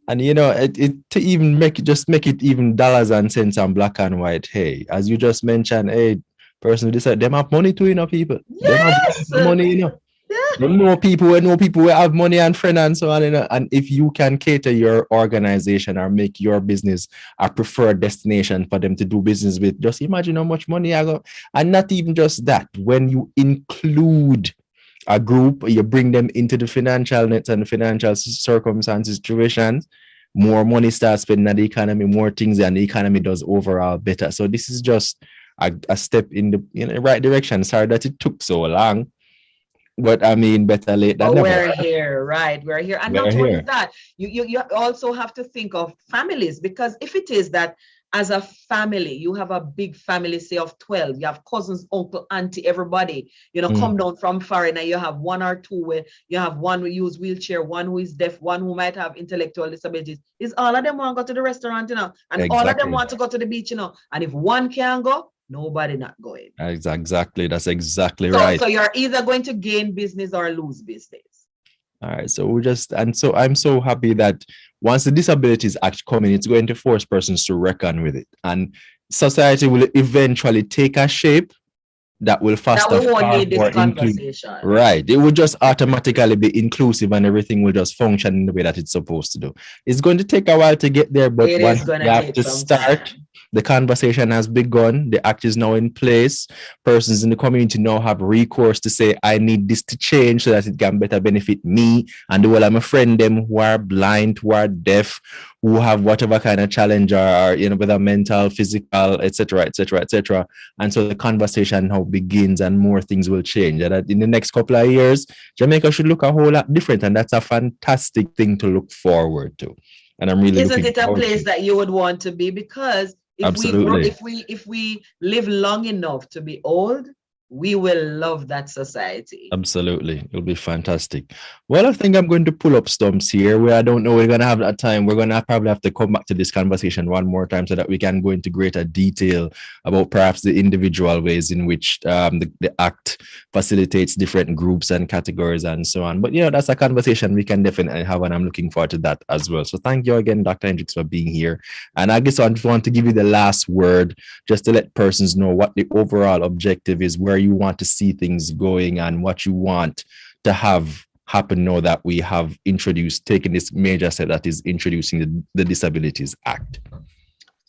S1: And it to even make it even dollars and cents and black and white. Hey, as you just mentioned, hey, person who decide them have money too, people. Them have
S2: Yes.
S1: money,
S2: Yeah.
S1: Them know people who have money and friends and so on, And if you can cater your organization or make your business a preferred destination for them to do business with, just imagine how much money I got. And not even just that, when you include a group, you bring them into the financial nets and the financial circumstances, situations, more money starts spending in the economy, more things, and the economy does overall better. So this is just a step in the right direction. Sorry that it took so long, but I mean, better late than never.
S2: We're here, right? We're here. And not only that, you also have to think of families, because if it is that as a family, you have a big family, say of 12, you have cousins, uncle, auntie, everybody, come down from foreign, and you have one or two where you have one who use wheelchair, one who is deaf, one who might have intellectual disabilities. Is all of them want to go to the restaurant, and exactly. All of them want to go to the beach, and if one can go, nobody not going.
S1: Exactly. That's exactly right.
S2: So you're either going to gain business or lose business.
S1: All right. So I'm so happy that once the Disabilities Act comes in, it's going to force persons to reckon with it. And society will eventually take a shape that will foster
S2: that we won't need this conversation.
S1: Right. It will just automatically be inclusive and everything will just function in the way that it's supposed to do. It's going to take a while to get there, but once we have to start, time. The conversation has begun. The act is now in place. Persons in the community now have recourse to say, I need this to change so that it can better benefit me and the whole of my friend them who are blind, who are deaf, who have whatever kind of challenge or whether mental, physical, etc. And so the conversation now begins and more things will change. And in the next couple of years, Jamaica should look a whole lot different. And that's a fantastic thing to look forward to. And I'm really
S2: Isn't it a place that you would want to be? Because if we live long enough to be old, we will love that society.
S1: Absolutely. It'll be fantastic. Well, I think I'm going to pull up stumps here where I don't know we're going to have that time. We're going to probably have to come back to this conversation one more time so that we can go into greater detail about perhaps the individual ways in which the Act facilitates different groups and categories and so on. But, that's a conversation we can definitely have, and I'm looking forward to that as well. So thank you again, Dr. Hendricks, for being here. And I guess I just want to give you the last word just to let persons know what the overall objective is, where you want to see things going, and what you want to have happen now that we have taken this major step that is introducing the Disabilities Act.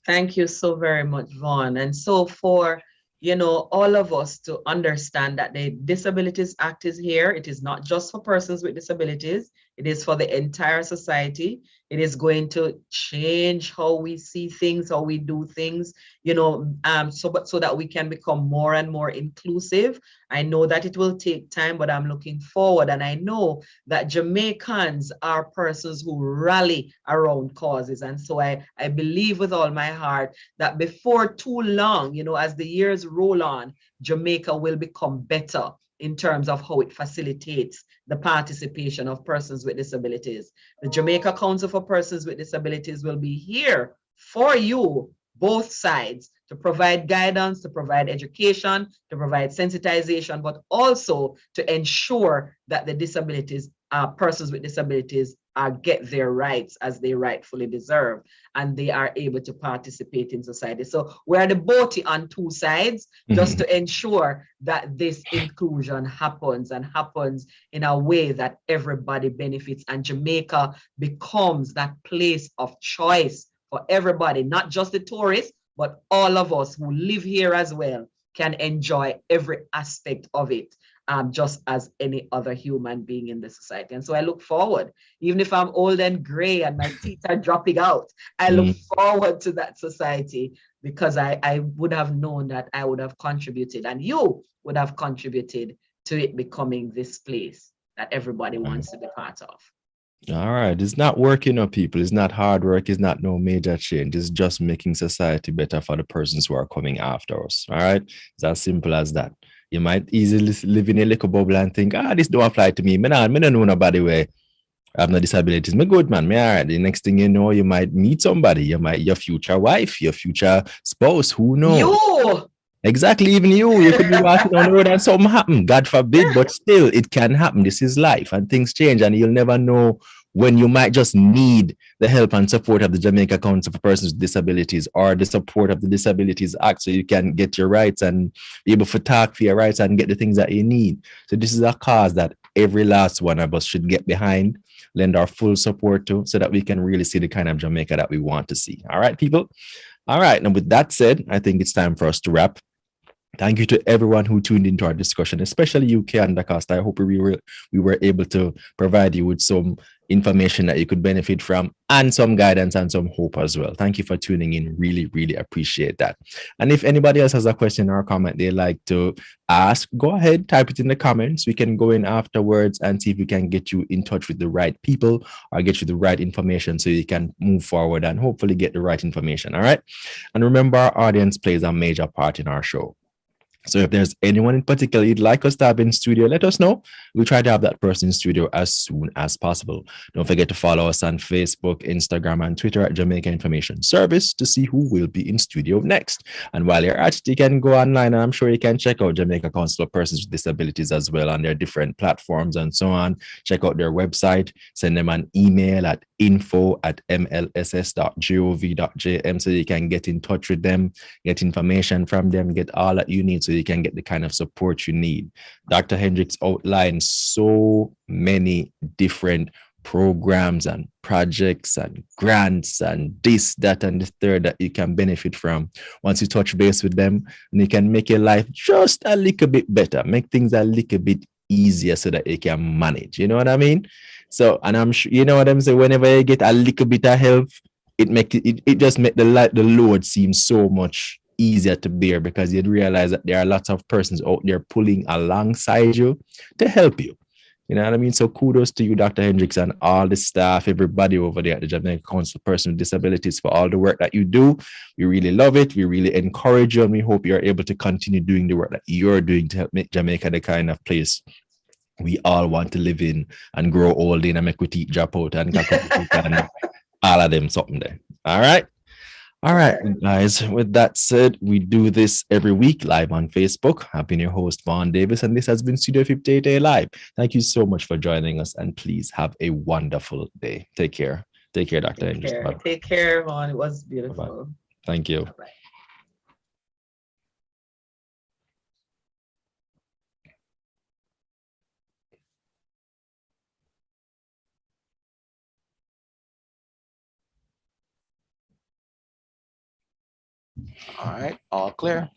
S2: Thank you so very much, Vaughn. And so for all of us to understand that the Disabilities Act is here. It is not just for persons with disabilities. It is for the entire society. It is going to change how we see things, how we do things, so that we can become more and more inclusive. I know that it will take time, but I'm looking forward. And I know that Jamaicans are persons who rally around causes. And so I believe with all my heart that before too long, as the years roll on, Jamaica will become better in terms of how it facilitates the participation of persons with disabilities. The Jamaica Council for Persons with Disabilities will be here for you, both sides, to provide guidance, to provide education, to provide sensitization, but also to ensure that the persons with disabilities get their rights as they rightfully deserve, and they are able to participate in society. So we're the boaty on two sides, just to ensure that this inclusion happens and happens in a way that everybody benefits, and Jamaica becomes that place of choice for everybody, not just the tourists, but all of us who live here as well can enjoy every aspect of it. Just as any other human being in the society. And so I look forward, even if I'm old and gray and my teeth are dropping out, I look forward to that society, because I would have known that I would have contributed, and you would have contributed to it becoming this place that everybody wants to be part of.
S1: All right. It's not working on people. It's not hard work. It's not no major change. It's just making society better for the persons who are coming after us. All right. It's as simple as that. You might easily live in a little bubble and think, this don't apply to me. I don't know nobody where I have no disabilities. Me good, man. Me all right. The next thing you know, you might meet somebody. Your future wife, your future spouse. Who knows?
S2: You!
S1: Exactly, even you could be walking on the road and something happen. God forbid, but still, it can happen. This is life, and things change, and you'll never know when you might just need the help and support of the Jamaica Council for Persons with Disabilities, or the support of the Disabilities Act, so you can get your rights and be able to talk for your rights and get the things that you need. So this is a cause that every last one of us should get behind, lend our full support to, so that we can really see the kind of Jamaica that we want to see. All right, people? All right, and with that said, I think it's time for us to wrap. Thank you to everyone who tuned into our discussion, especially you, Kanda Costa. I hope we were able to provide you with some information that you could benefit from, and some guidance and some hope as well. Thank you for tuning in. Really, really appreciate that. And if anybody else has a question or a comment they'd like to ask, go ahead, type it in the comments. We can go in afterwards and see if we can get you in touch with the right people or get you the right information so you can move forward and hopefully get the right information. All right. And remember, our audience plays a major part in our show. So if there's anyone in particular you'd like us to have in studio, let us know. We'll try to have that person in studio as soon as possible. Don't forget to follow us on Facebook, Instagram, and Twitter at Jamaica Information Service to see who will be in studio next. And while you're at it, you can go online, and I'm sure you can check out Jamaica Council of Persons with Disabilities as well on their different platforms and so on. Check out their website, send them an email at info@mlss.gov.jm so you can get in touch with them, get information from them, get all that you need so you can get the kind of support you need. Dr. Hendricks outlined so many different programs and projects and grants and this, that, and the third that you can benefit from once you touch base with them, and you can make your life just a little bit better, make things a little bit easier so that you can manage. You know what I mean? So, and I'm sure, you know what I'm saying, whenever you get a little bit of help, it just make the load seem so much easier to bear, because you'd realize that there are lots of persons out there pulling alongside you to help you. You know what I mean? So kudos to you, Dr. Hendricks, and all the staff, everybody over there at the Jamaica Council for Persons with Disabilities for all the work that you do. We really love it. We really encourage you, and we hope you're able to continue doing the work that you're doing to help make Jamaica the kind of place we all want to live in and grow old in and make we teeth drop out and all of them something there. All right. All right, guys. With that said, we do this every week live on Facebook. I've been your host, Vaughn Davis, and this has been Studio 58A Live. Thank you so much for joining us, and please have a wonderful day. Take care. Take care, Dr. Hendricks.
S2: Take care, Vaughn. It was beautiful.
S1: Bye-bye. Thank you.
S2: Bye-bye.
S1: All right, all clear.